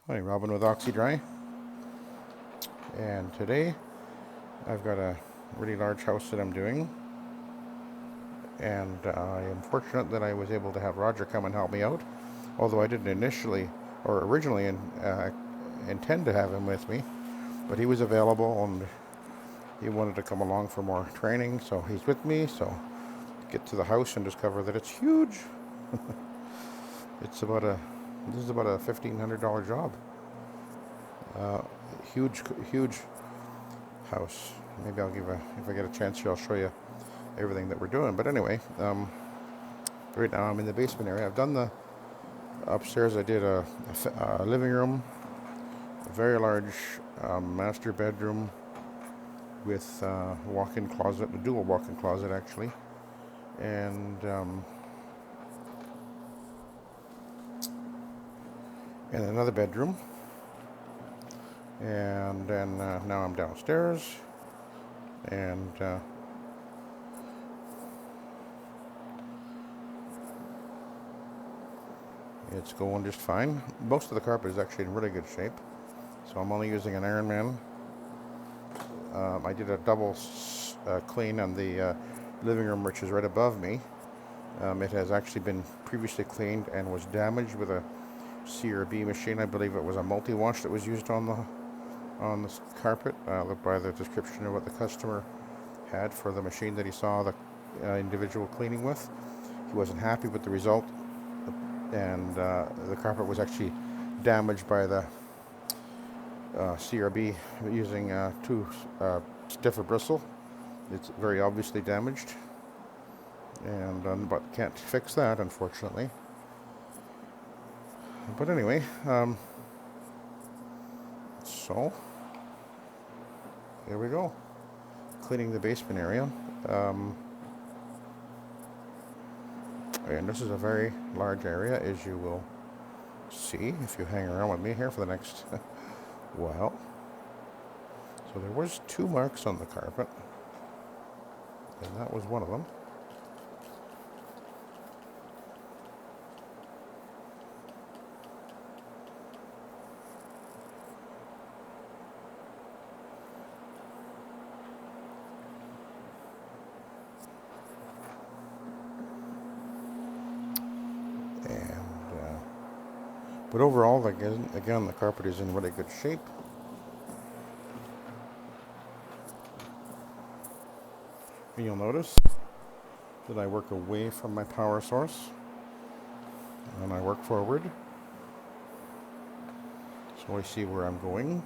Hi, Robin with Oxy-Dry, and today I've got a really large house that I'm doing, and I am fortunate that I was able to have Roger come and help me out, although I didn't initially or originally intend to have him with me, but he was available and he wanted to come along for more training, so he's with me. So get to the house and discover that it's huge. It's about a This is about a $1,500 job. Uh, huge, huge house. Maybe if I get a chance here, I'll show you everything that we're doing. But anyway, right now I'm in the basement area. I've done the upstairs. I did a living room, a very large master bedroom with walk-in closet, a dual walk-in closet actually, and another bedroom. And then now I'm downstairs, and it's going just fine. Most of the carpet is actually in really good shape, so I'm only using an Iron Man. I did a double clean on the living room, which is right above me. It has actually been previously cleaned and was damaged with a C or B machine. I believe it was a multi-wash that was used on the carpet. Look by the description of what the customer had for the machine that he saw the individual cleaning with. He wasn't happy with the result, and the carpet was actually damaged by the C or B using too stiff a bristle. It's very obviously damaged, and but can't fix that, unfortunately. But anyway, so here we go, cleaning the basement area. And this is a very large area, as you will see if you hang around with me here for the next while. So there was 2 marks on the carpet, and that was one of them. But overall, again, the carpet is in really good shape. And you'll notice that I work away from my power source and I work forward, so I see where I'm going.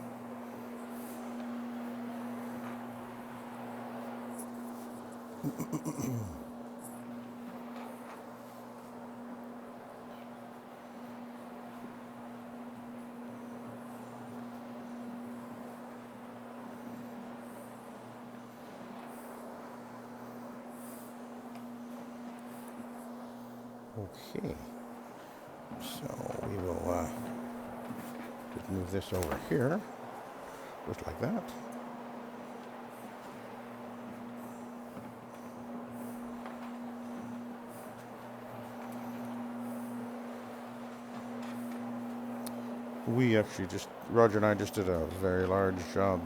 Okay, so we will just move this over here, just like that. Roger and I just did a very large job,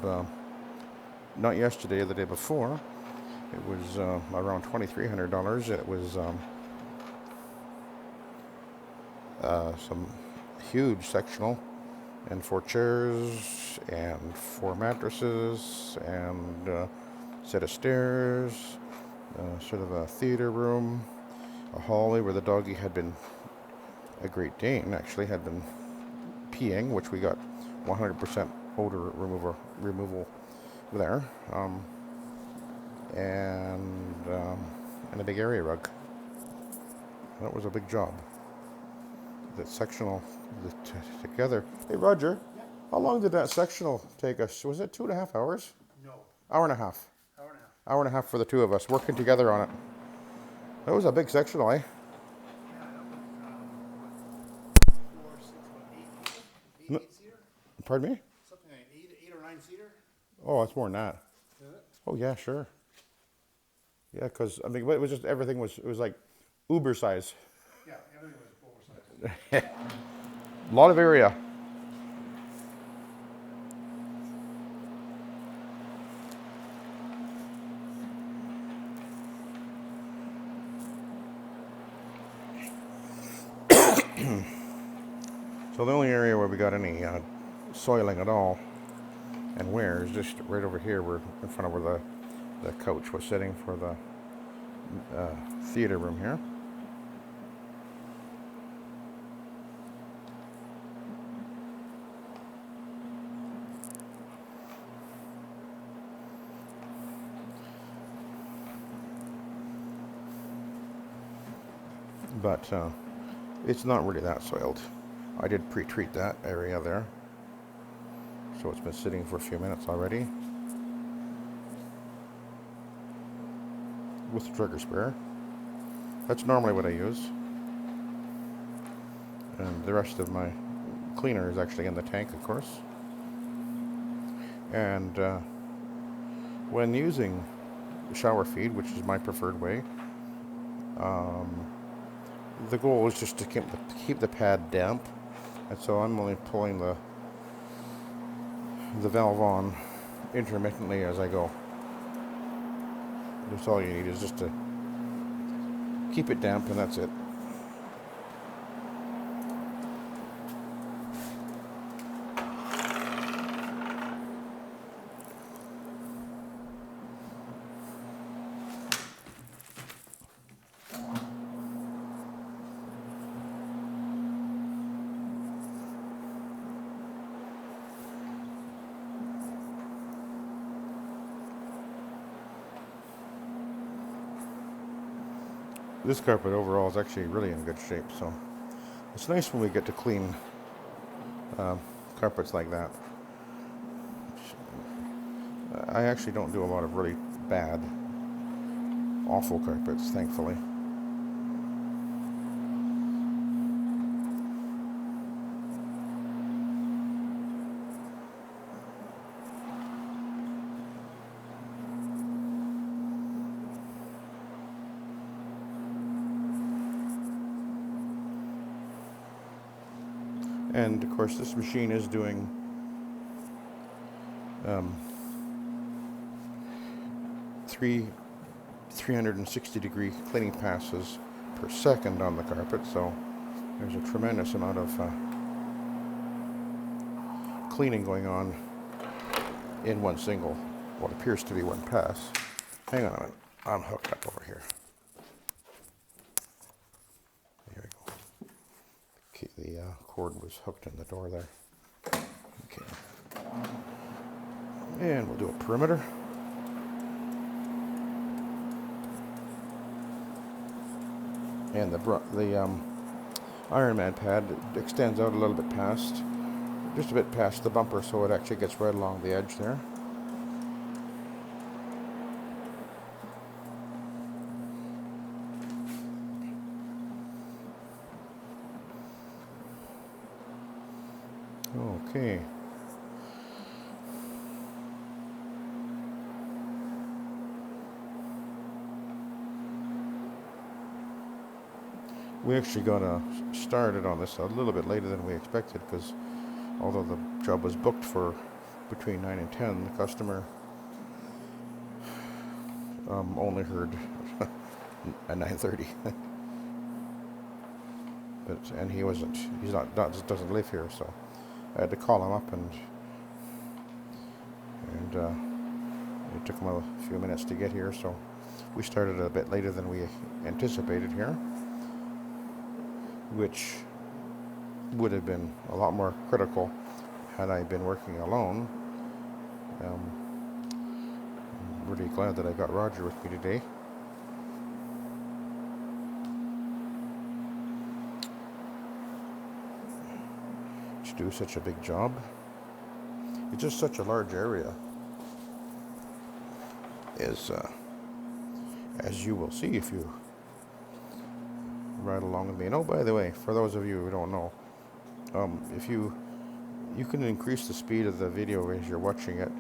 not yesterday, the day before. It was around $2,300. It was some huge sectional, and 4 chairs, and 4 mattresses, and a set of stairs, sort of a theater room, a hallway where the doggy a Great Dane actually, had been peeing, which we got 100% odor removal there, and a big area rug. That was a big job. The sectional together. Hey, Roger, how long did that sectional take us? Was it 2.5 hours? No, Hour and a half. hour and a half. Hour and a half for the 2 of us working together on it. That was a big sectional, eh? Yeah, that was 4, 6, what, 8 No, 8 seater? pardon me? Something like 8 or 9 seater? Oh, it's more than that. Is it? Oh yeah, sure. Yeah, because I mean, it was just everything it was like Uber size. Yeah, everything was oversized. A lot of area. So the only area where we got any soiling at all and wear is just right over here. We're in front of where the couch was sitting for the theater room here. But it's not really that soiled. I did pre-treat that area there, so it's been sitting for a few minutes already with the trigger sprayer. That's normally what I use, and the rest of my cleaner is actually in the tank, of course. And when using shower feed, which is my preferred way, the goal is just to keep the pad damp, and so I'm only pulling the valve on intermittently as I go. That's all you need, is just to keep it damp, and that's it. This carpet overall is actually really in good shape, so it's nice when we get to clean carpets like that. I actually don't do a lot of really bad, awful carpets, thankfully. And of course, this machine is doing 360-degree cleaning passes per second on the carpet, so there's a tremendous amount of cleaning going on in one single, what appears to be one pass. Hang on a minute, I'm hooked up over here. There we go. Okay, the cord was hooked in the door there. Okay. And we'll do a perimeter. And the Ironman pad extends out a little bit past, just a bit past the bumper, so it actually gets right along the edge there. Okay. We actually got started on this a little bit later than we expected, because although the job was booked for between 9 and 10, the customer only heard at 9:30. And he's doesn't live here, so I had to call him up, and it took him a few minutes to get here, so we started a bit later than we anticipated here, which would have been a lot more critical had I been working alone. I'm really glad that I got Roger with me today. To do such a big job. It's just such a large area, as you will see if you ride along with me. And oh, by the way, for those of you who don't know, if you can increase the speed of the video as you're watching it,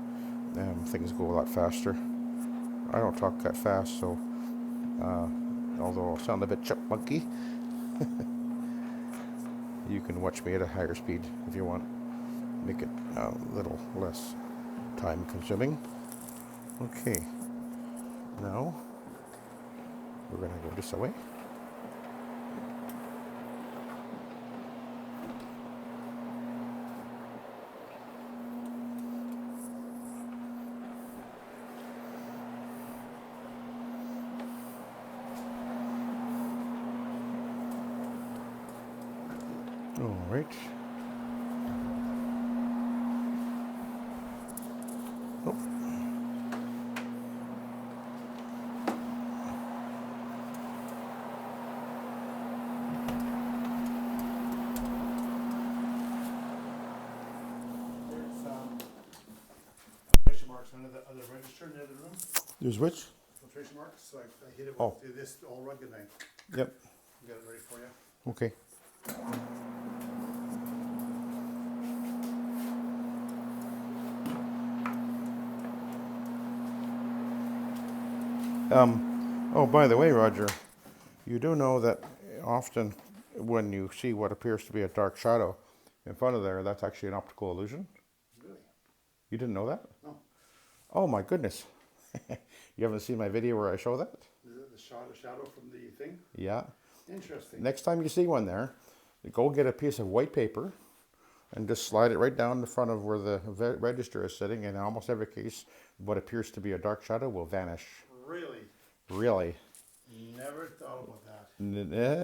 things go a lot faster. I don't talk that fast, so although I'll sound a bit chipmunky, you can watch me at a higher speed if you want. Make it a little less time consuming. Okay, now we're going to go this way. All right. Oh. Filtration marks under the other register in the other room. There's which? Filtration marks, so I hit it Oh. with this all rugged knife. Yep. Got it ready for you. Okay. Oh, by the way, Roger, you do know that often when you see what appears to be a dark shadow in front of there, that's actually an optical illusion. Really? You didn't know that? No. Oh my goodness. You haven't seen my video where I show that? The shadow from the thing? Yeah. Interesting. Next time you see one there, go get a piece of white paper and just slide it right down the front of where the register is sitting. And in almost every case, what appears to be a dark shadow will vanish. Really? Really. Never thought about that.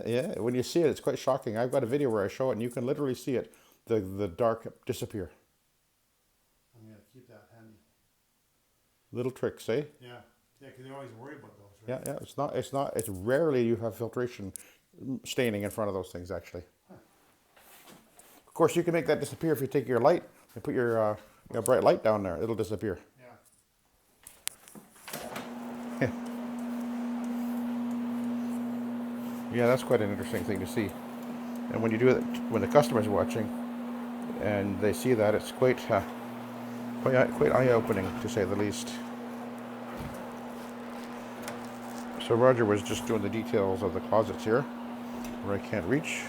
Yeah. When you see it, it's quite shocking. I've got a video where I show it, and you can literally see it, the dark disappear. I'm going to keep that handy. Little tricks, eh? Yeah. Yeah, because you always worry about those, right? Yeah. It's rarely you have filtration staining in front of those things, actually. Huh. Of course, you can make that disappear if you take your light and put your bright light down there. It'll disappear. Yeah. Yeah, that's quite an interesting thing to see. And when you do it, when the customer's watching, and they see that, it's quite eye-opening, to say the least. So Roger was just doing the details of the closets here, where I can't reach.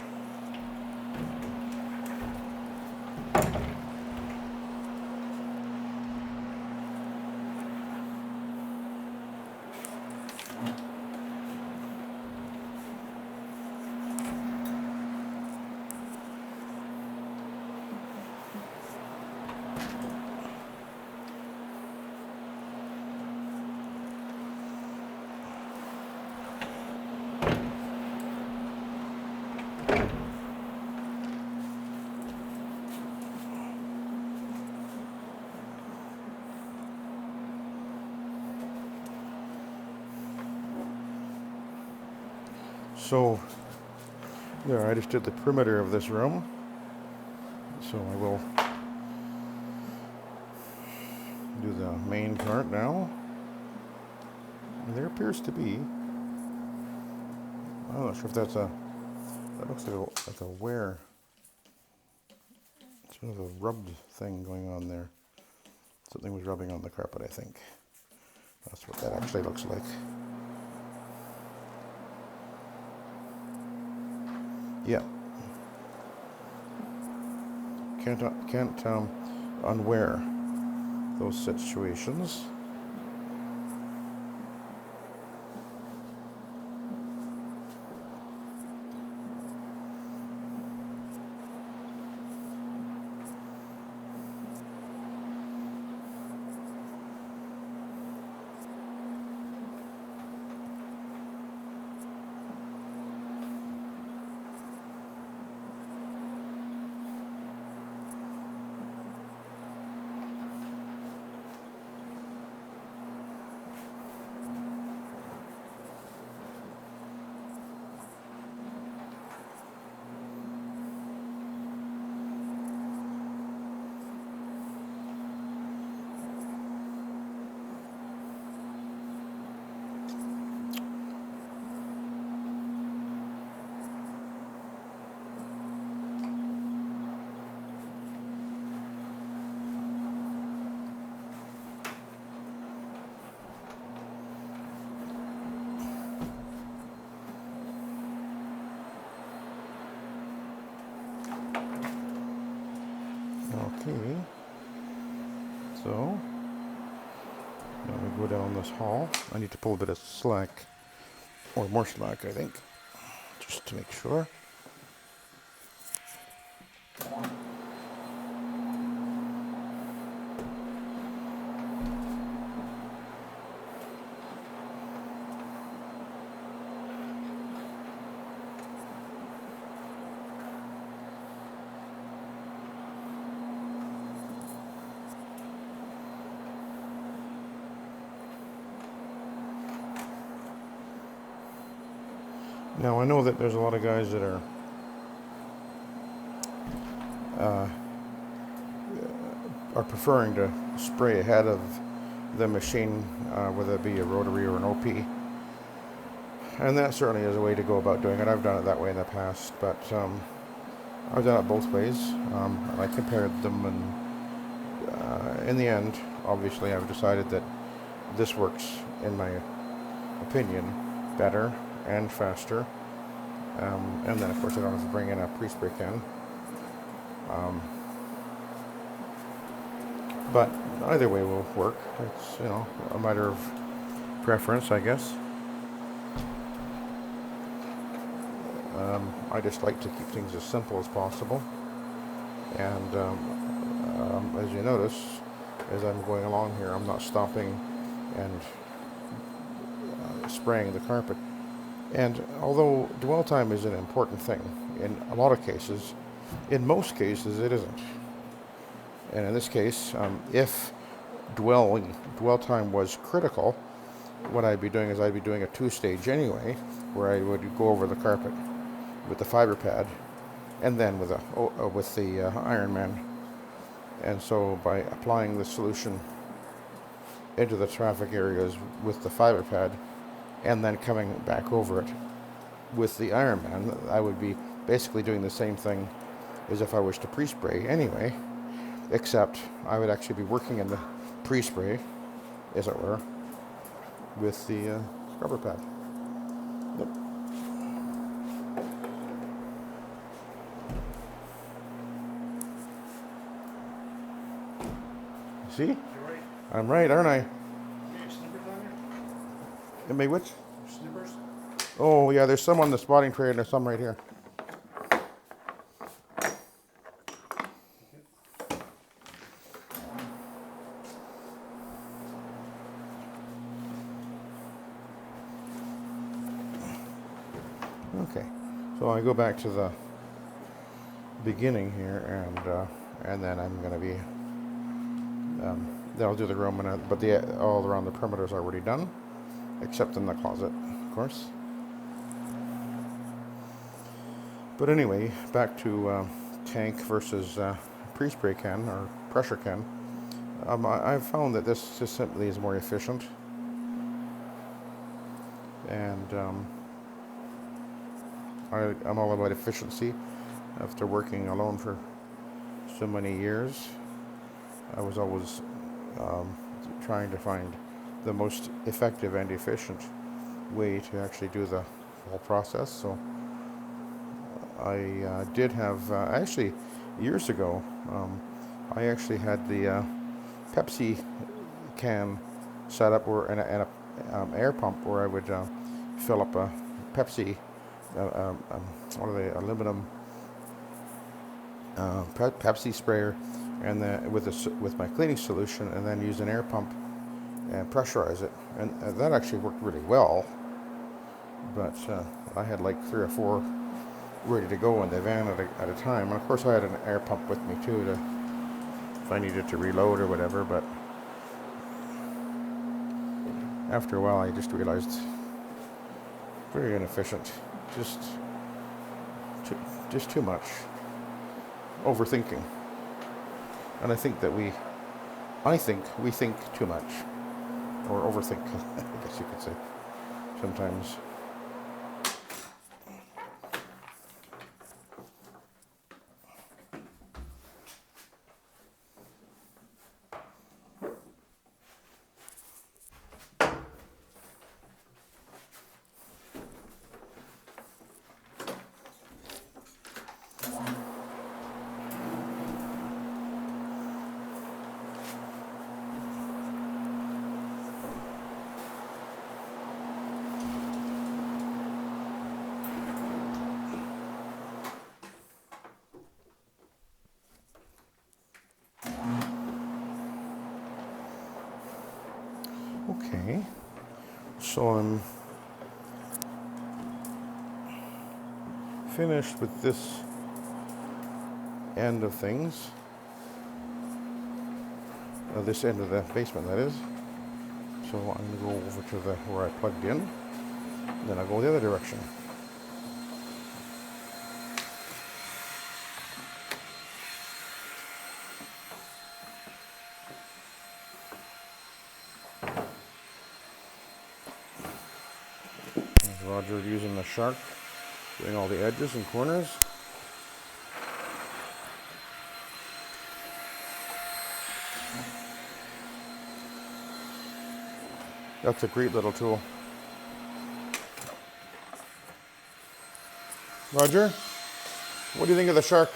So, there, I just did the perimeter of this room. So I will do the main part now. And there appears to be, I'm not sure if that looks like a wear. Sort of a rubbed thing going on there. Something was rubbing on the carpet, I think. That's what that actually looks like. Yeah. Can't unwear those situations. Okay. So, now we go down this hall. I need to pull a bit of slack, or more slack, I think, just to make sure. Now I know that there's a lot of guys that are preferring to spray ahead of the machine, whether it be a rotary or an OP. And that certainly is a way to go about doing it. I've done it that way in the past, but I've done it both ways. And I compared them, and in the end, obviously, I've decided that this works, in my opinion, better and faster. And then, of course, I don't have to bring in a pre-spray can. But either way will work. It's, a matter of preference, I guess. I just like to keep things as simple as possible. And as you notice, as I'm going along here, I'm not stopping and spraying the carpet. And although dwell time is an important thing in a lot of cases, in most cases it isn't. And in this case, if dwell time was critical, what I'd be doing is I'd be doing a two-stage anyway, where I would go over the carpet with the fiber pad, and then with the Iron Man. And so by applying the solution into the traffic areas with the fiber pad, and then coming back over it with the Iron Man, I would be basically doing the same thing as if I was to pre-spray anyway, except I would actually be working in the pre-spray, as it were, with the scrubber pad. Yep. See? You're right. I'm right, aren't I? You got snippers on here? Am I which? Snippers? Oh, yeah, there's some on the spotting tray and there's some right here. Okay, so I go back to the beginning here, and then I'm going to be then I'll do the room, but all around the perimeter is already done, except in the closet, of course. But anyway, back to tank versus pre-spray can or pressure can. I've found that this just simply is more efficient, and I'm all about efficiency. After working alone for so many years, I was always trying to find the most effective and efficient way to actually do the whole process. So I did have, actually, years ago, I actually had the Pepsi can set up and a air pump where I would fill up a Pepsi, what are they, aluminum Pepsi sprayer, and with my cleaning solution, and then use an air pump and pressurize it, and that actually worked really well. But I had like 3 or 4 ready to go in the van at a time, and of course I had an air pump with me too, if I needed to reload or whatever. But after a while, I just realized very inefficient, just too much overthinking. And I think we think too much, or overthink, I guess you could say, sometimes. Okay, so I'm finished with this end of things, this end of the basement, that is. So I'm going to go over to where I plugged in, and then I'll go the other direction. Roger using the shark, doing all the edges and corners. That's a great little tool. Roger, what do you think of the shark?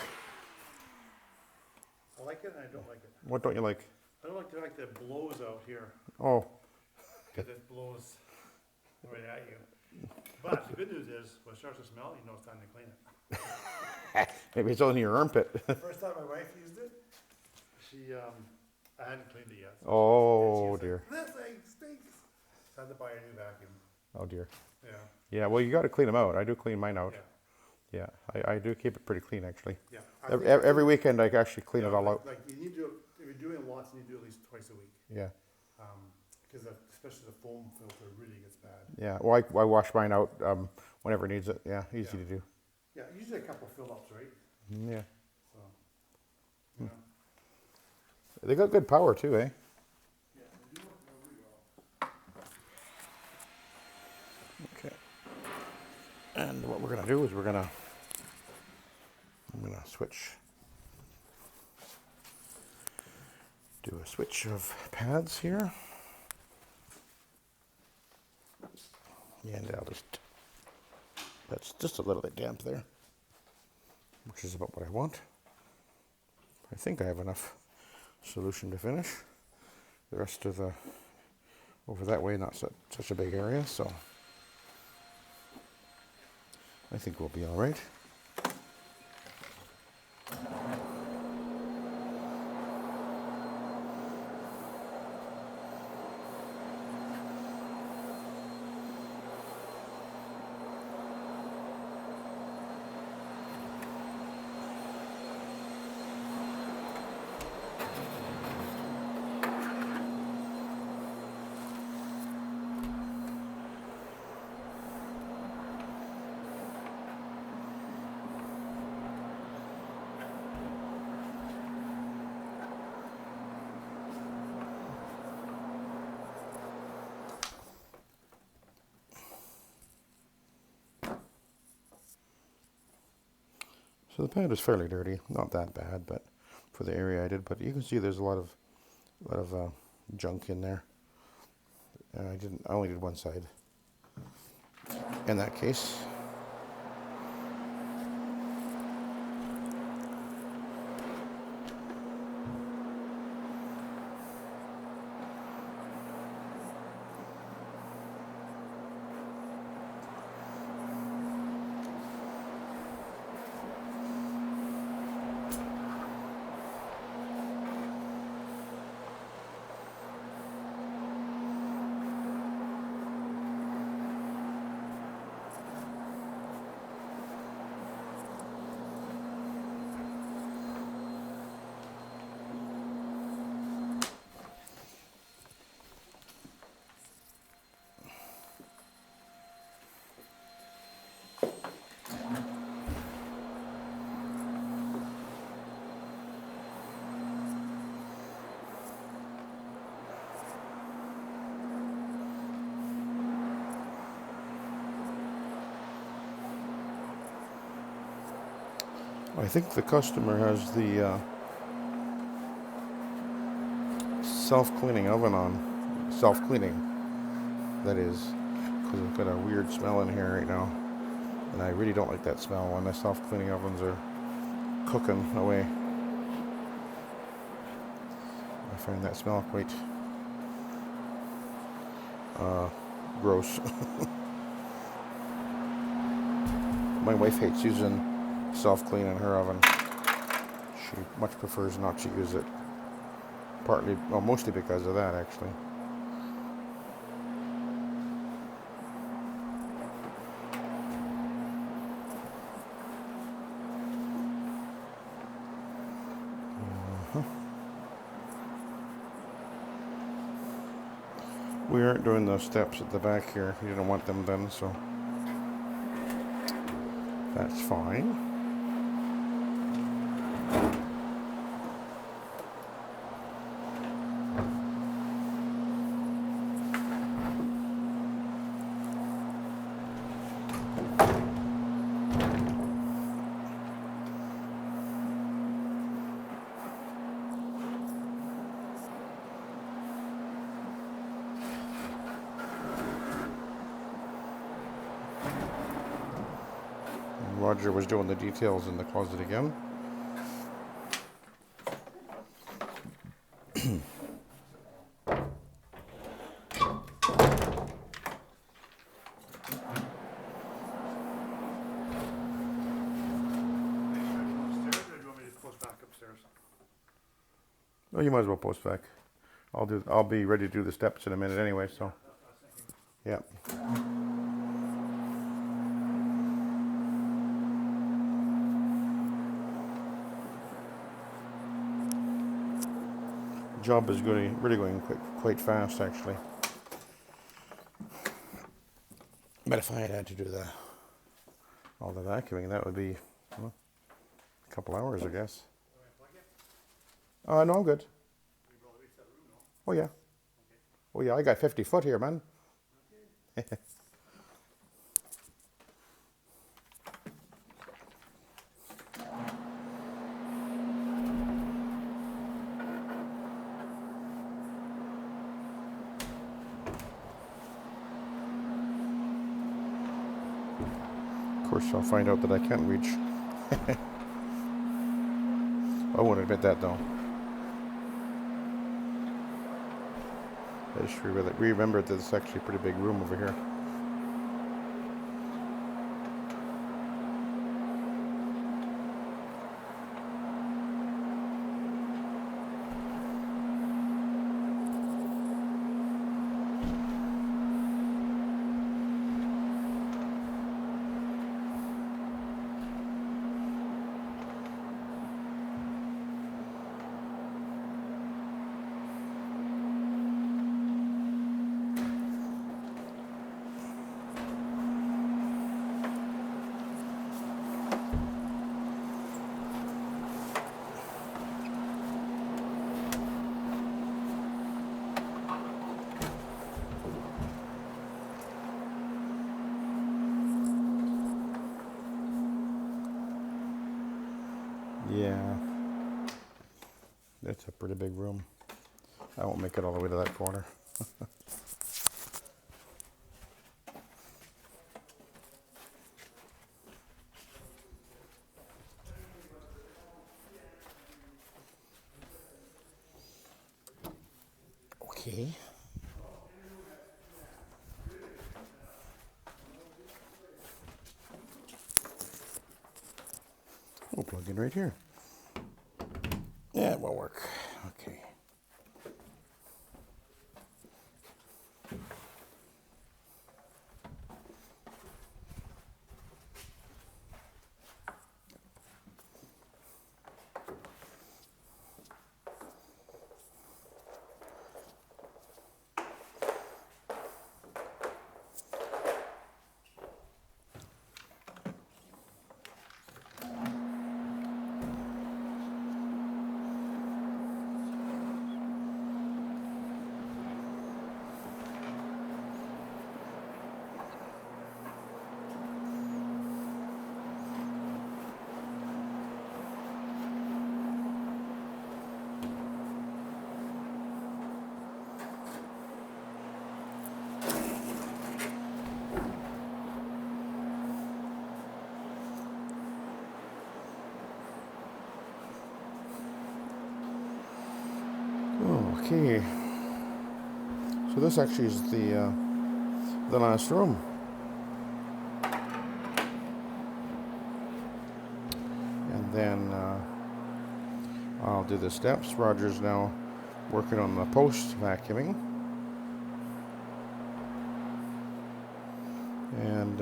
I like it and I don't like it. What don't you like? I don't like the fact that it blows out here. Oh, Because it blows right at you. But the good news is, when it starts to smell, you know it's time to clean it. maybe it's only your armpit. First time my wife used it, I hadn't cleaned it yet. So Oh, she was dear. Like, this thing stinks. So I had to buy a new vacuum. Oh dear. Yeah. Yeah, well, you got to clean them out. I do clean mine out. Yeah. Yeah, I do keep it pretty clean actually. Yeah. Every weekend I actually clean it all out. Like you need to, if you're doing lots, you need to do at least twice a week. Yeah. Because especially the foam filter really gets bad. Yeah. Well, I wash mine out whenever it needs it. Yeah, easy to do. Yeah, usually a couple fill ups, right? Yeah. So, yeah. They got good power too, eh? Yeah, they do work really well. Okay. And what we're gonna do is I'm gonna switch. Do a switch of pads here. And that's just a little bit damp there, which is about what I want. I think I have enough solution to finish. The rest of over that way, not such a big area, so I think we'll be all right. So the pad is fairly dirty, not that bad, but for the area I did. But you can see there's a lot of junk in there, and I only did one side. In that case, I think the customer has the self-cleaning oven on. Self-cleaning, that is, because I've got a weird smell in here right now, and I really don't like that smell when the self-cleaning ovens are cooking away. I find that smell quite gross. My wife hates using self-clean in her oven. She much prefers not to use it. Partly, well, mostly because of that, actually. We aren't doing those steps at the back here. We didn't want them done, so that's fine. Roger was doing the details in the closet again. Upstairs, or do you want me to post back upstairs? Oh, you might as well post back. I'll be ready to do the steps in a minute anyway, so. That's what I was thinking. Yeah. Job is really going quite fast, actually. But if I had to do all the vacuuming, that would be well, a couple hours, I guess. Do I plug it? No, I'm good. We will reach that room, no? Oh yeah. Okay. Oh yeah, I got 50 foot here, man. Okay. Of course, I'll find out that I can't reach. I won't admit that though. I just remembered that it's actually a pretty big room over here. Yeah, it's a pretty big room. I won't make it all the way to that corner. Okay. We'll plug in right here. Yeah, it will work. Okay. Okay. So this actually is the last room. And then I'll do the steps. Roger's now working on the post vacuuming. And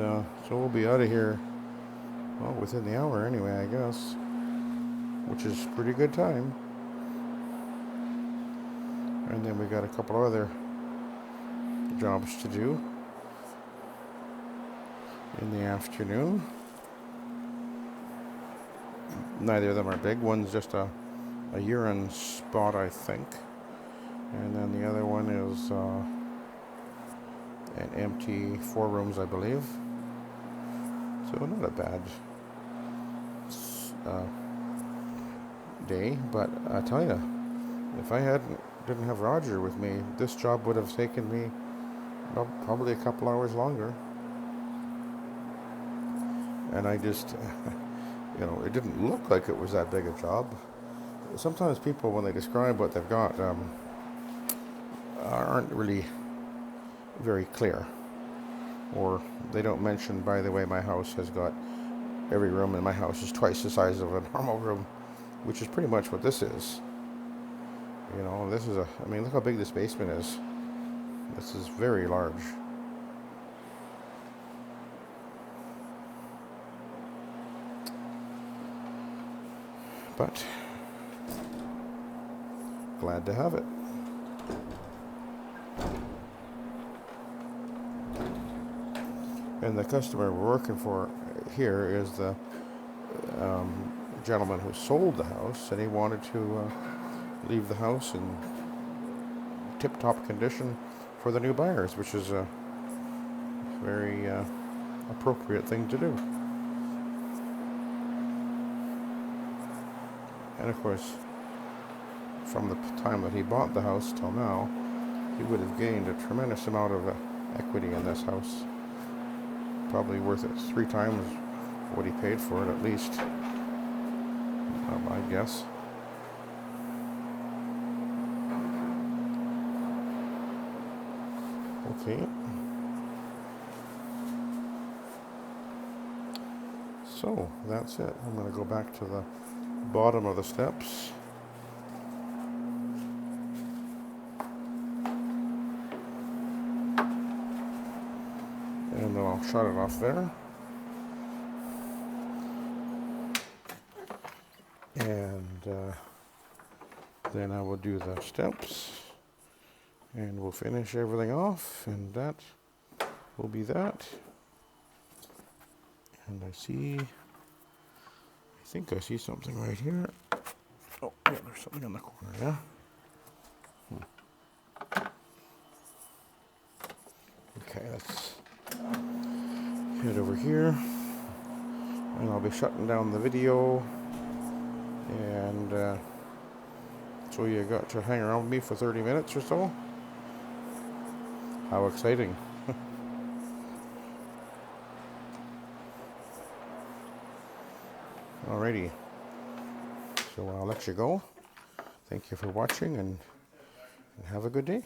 so we'll be out of here, well, within the hour anyway, I guess. Which is pretty good time. And then we got a couple other jobs to do in the afternoon. Neither of them are big. One's just a urine spot, I think. And then the other one is an empty 4 rooms, I believe. So not a bad day, but I tell you, if I didn't have Roger with me, this job would have taken me probably a couple hours longer. And I just, you know, it didn't look like it was that big a job. Sometimes people, when they describe what they've got, aren't really very clear. Or they don't mention, by the way, my house has got, every room in my house is twice the size of a normal room, which is pretty much what this is. You know, this is I mean, look how big this basement is. This is very large. But glad to have it. And the customer we're working for here is the gentleman who sold the house, and he wanted to leave the house in tip-top condition for the new buyers, which is a very appropriate thing to do. And of course, from the time that he bought the house till now, he would have gained a tremendous amount of equity in this house. Probably worth it 3 times what he paid for it, at least, I guess. Okay. So that's it. I'm going to go back to the bottom of the steps. And then I'll shut it off there. And then I will do the steps. And we'll finish everything off. And that will be that. And I think I see something right here. Oh, yeah, there's something in the corner, yeah? Okay, let's head over here. And I'll be shutting down the video. And so you got to hang around with me for 30 minutes or so. How exciting. Alrighty. So I'll let you go. Thank you for watching and have a good day.